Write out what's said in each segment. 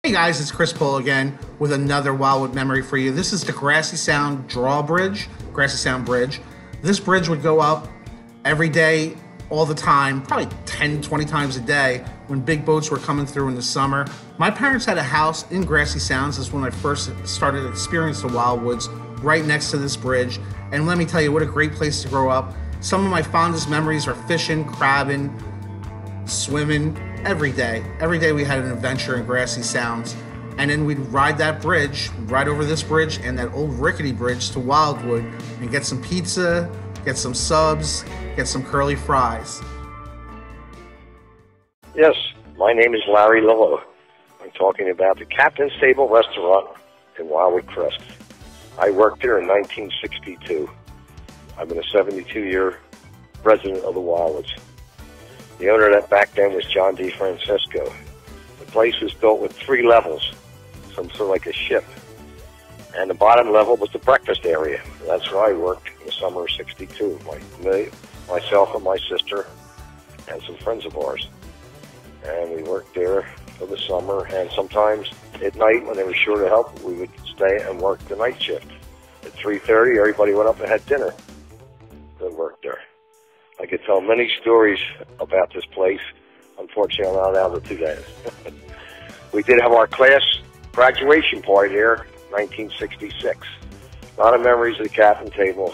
Hey guys, it's Chris Pohl again with another Wildwood memory for you. This is the Grassy Sound Drawbridge, Grassy Sound Bridge. This bridge would go up every day, all the time, probably 10, 20 times a day when big boats were coming through in the summer. My parents had a house in Grassy Sounds. That's when I first started to experience the Wildwoods, right next to this bridge. And let me tell you, what a great place to grow up. Some of my fondest memories are fishing, crabbing, swimming. Every day we had an adventure in Grassy Sounds, and then we'd ride that bridge, ride over this bridge and that old rickety bridge to Wildwood and get some pizza, get some subs, get some curly fries. Yes, my name is Larry Lillo. I'm talking about the Captain's Table Restaurant in Wildwood Crest. I worked there in 1962. I've been a 72-year resident of the Wildwoods. The owner of that back then was John D. Francisco. The place was built with 3 levels, some sort of like a ship. And the bottom level was the breakfast area. That's where I worked in the summer of '62. Myself and my sister and some friends of ours. And we worked there for the summer. And sometimes at night, when they were short of help, we would stay and work the night shift. At 3:30, everybody went up and had dinner that worked there. I could tell many stories about this place. Unfortunately, I'm not allowed to do that. We did have our class graduation party there, 1966. A lot of memories of the Captain's Table.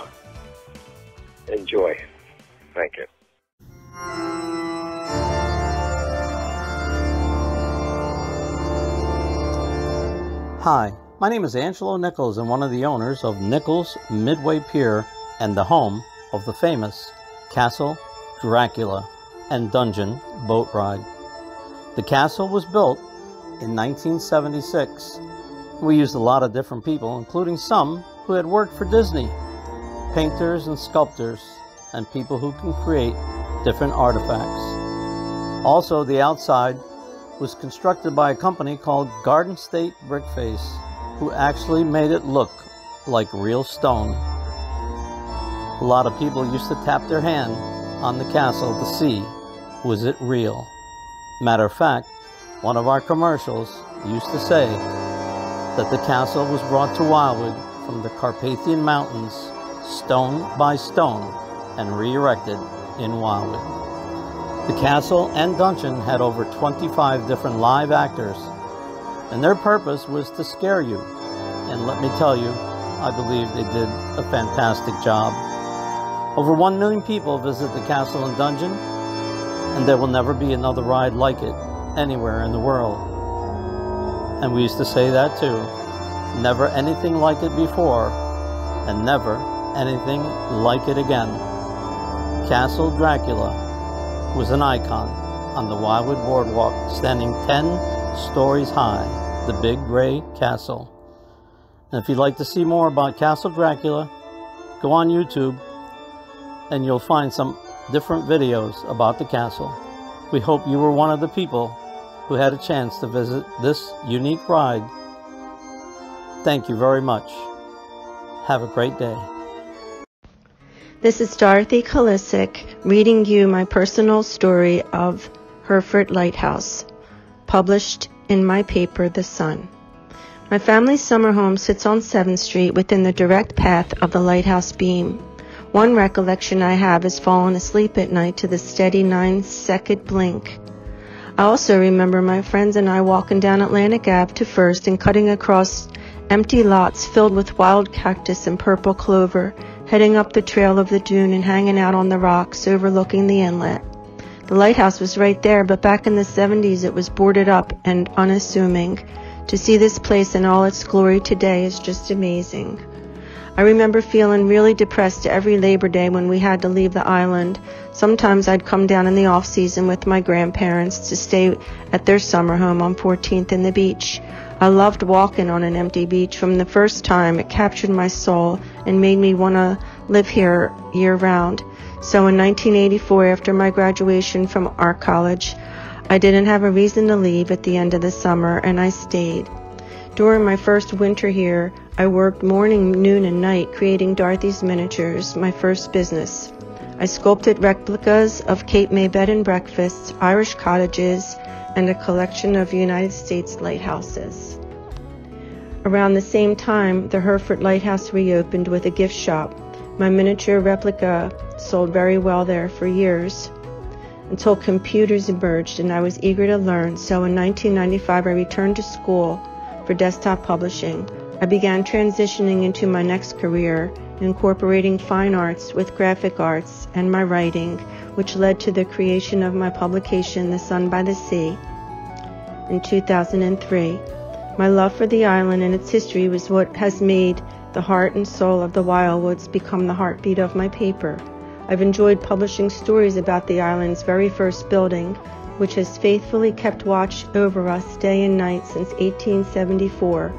Enjoy. Thank you. Hi, my name is Angelo Nichols and one of the owners of Nichols Midway Pier and the home of the famous Castle Dracula and Dungeon boat ride. The castle was built in 1976. We used a lot of different people, including some who had worked for Disney, painters and sculptors, and people who can create different artifacts. Also, the outside was constructed by a company called Garden State Brickface, who actually made it look like real stone. A lot of people used to tap their hand on the castle to see, was it real? Matter of fact, one of our commercials used to say that the castle was brought to Wildwood from the Carpathian Mountains, stone by stone, and re-erected in Wildwood. The castle and dungeon had over 25 different live actors, and their purpose was to scare you. And let me tell you, I believe they did a fantastic job. Over 1 million people visit the castle and dungeon, and there will never be another ride like it anywhere in the world. And we used to say that too. Never anything like it before, and never anything like it again. Castle Dracula was an icon on the Wildwood Boardwalk, standing 10 stories high, the Big Gray Castle. And if you'd like to see more about Castle Dracula, go on YouTube, and you'll find some different videos about the castle. We hope you were one of the people who had a chance to visit this unique ride. Thank you very much. Have a great day. This is Dorothy Kalisic reading you my personal story of Hereford Lighthouse, published in my paper, The Sun. My family's summer home sits on 7th Street within the direct path of the lighthouse beam. One recollection I have is falling asleep at night to the steady 9-second blink. I also remember my friends and I walking down Atlantic Ave to First and cutting across empty lots filled with wild cactus and purple clover, heading up the trail of the dune and hanging out on the rocks overlooking the inlet. The lighthouse was right there, but back in the 70s it was boarded up and unassuming. To see this place in all its glory today is just amazing. I remember feeling really depressed every Labor Day when we had to leave the island. Sometimes I'd come down in the off-season with my grandparents to stay at their summer home on 14th and the beach. I loved walking on an empty beach from the first time. It captured my soul and made me want to live here year-round. So in 1984, after my graduation from art college, I didn't have a reason to leave at the end of the summer, and I stayed. During my first winter here, I worked morning, noon, and night creating Dorothy's Miniatures, my first business. I sculpted replicas of Cape May bed and breakfasts, Irish cottages, and a collection of United States lighthouses. Around the same time, the Hereford Lighthouse reopened with a gift shop. My miniature replica sold very well there for years, until computers emerged and I was eager to learn. So in 1995, I returned to school for desktop publishing. I began transitioning into my next career, incorporating fine arts with graphic arts and my writing, which led to the creation of my publication, The Sun by the Sea, in 2003. My love for the island and its history was what has made the heart and soul of the Wildwoods become the heartbeat of my paper. I've enjoyed publishing stories about the island's very first building, which has faithfully kept watch over us day and night since 1874.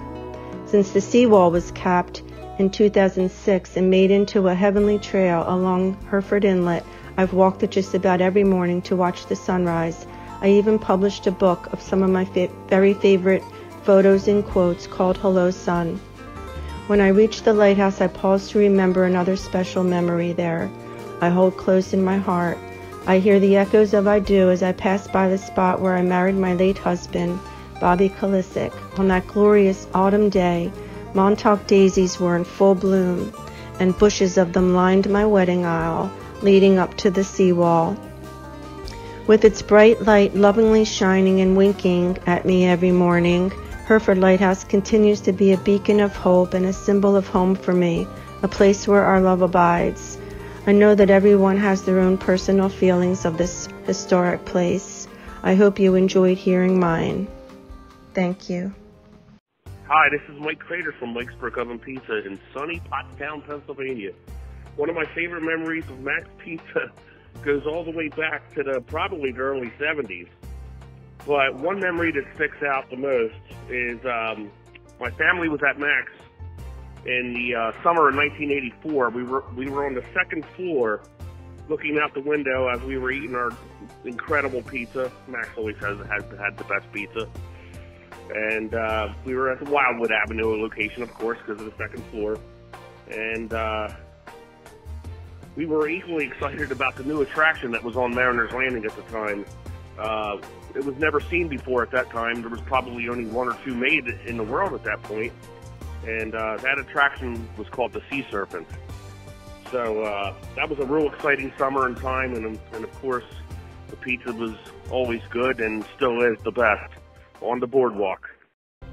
Since the seawall was capped in 2006 and made into a heavenly trail along Hereford Inlet, I've walked it just about every morning to watch the sunrise. I even published a book of some of my very favorite photos and quotes called Hello Sun. When I reach the lighthouse, I pause to remember another special memory there. I hold close in my heart. I hear the echoes of I do as I pass by the spot where I married my late husband, Bobby Kalisic. On that glorious autumn day, Montauk daisies were in full bloom, and bushes of them lined my wedding aisle, leading up to the seawall. With its bright light lovingly shining and winking at me every morning, Hereford Lighthouse continues to be a beacon of hope and a symbol of home for me, a place where our love abides. I know that everyone has their own personal feelings of this historic place. I hope you enjoyed hearing mine. Thank you. Hi, this is Mike Crater from Mike's Brick Oven Pizza in sunny Pottstown, Pennsylvania. One of my favorite memories of Mac's Pizza goes all the way back to probably the early 70s. But one memory that sticks out the most is my family was at Mac's in the summer of 1984. We were on the second floor looking out the window as we were eating our incredible pizza. Mac's always had the best pizza. And we were at the Wildwood Avenue location, of course, because of the second floor. And we were equally excited about the new attraction that was on Mariner's Landing at the time. It was never seen before at that time. There was probably only one or two made in the world at that point. And that attraction was called the Sea Serpent. So that was a real exciting summer and time. And of course, the pizza was always good and still is the best on the boardwalk.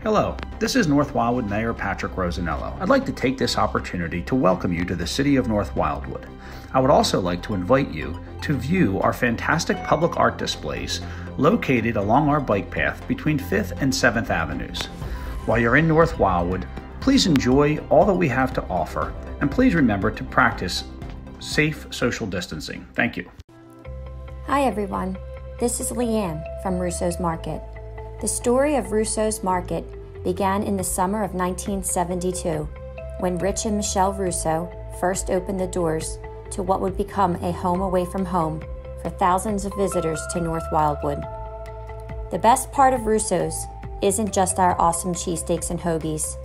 Hello, this is North Wildwood Mayor Patrick Rosanello. I'd like to take this opportunity to welcome you to the city of North Wildwood. I would also like to invite you to view our fantastic public art displays located along our bike path between 5th and 7th Avenues. While you're in North Wildwood, please enjoy all that we have to offer, and please remember to practice safe social distancing. Thank you. Hi everyone, this is Leanne from Russo's Market. The story of Russo's Market began in the summer of 1972, when Rich and Michelle Russo first opened the doors to what would become a home away from home for thousands of visitors to North Wildwood. The best part of Russo's isn't just our awesome cheesesteaks and hoagies,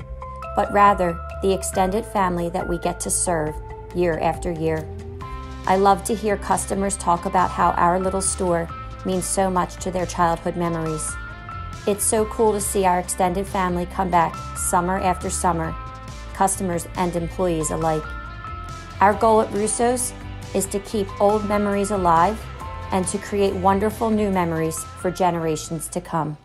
but rather the extended family that we get to serve year after year. I love to hear customers talk about how our little store means so much to their childhood memories. It's so cool to see our extended family come back summer after summer, customers and employees alike. Our goal at Russo's is to keep old memories alive and to create wonderful new memories for generations to come.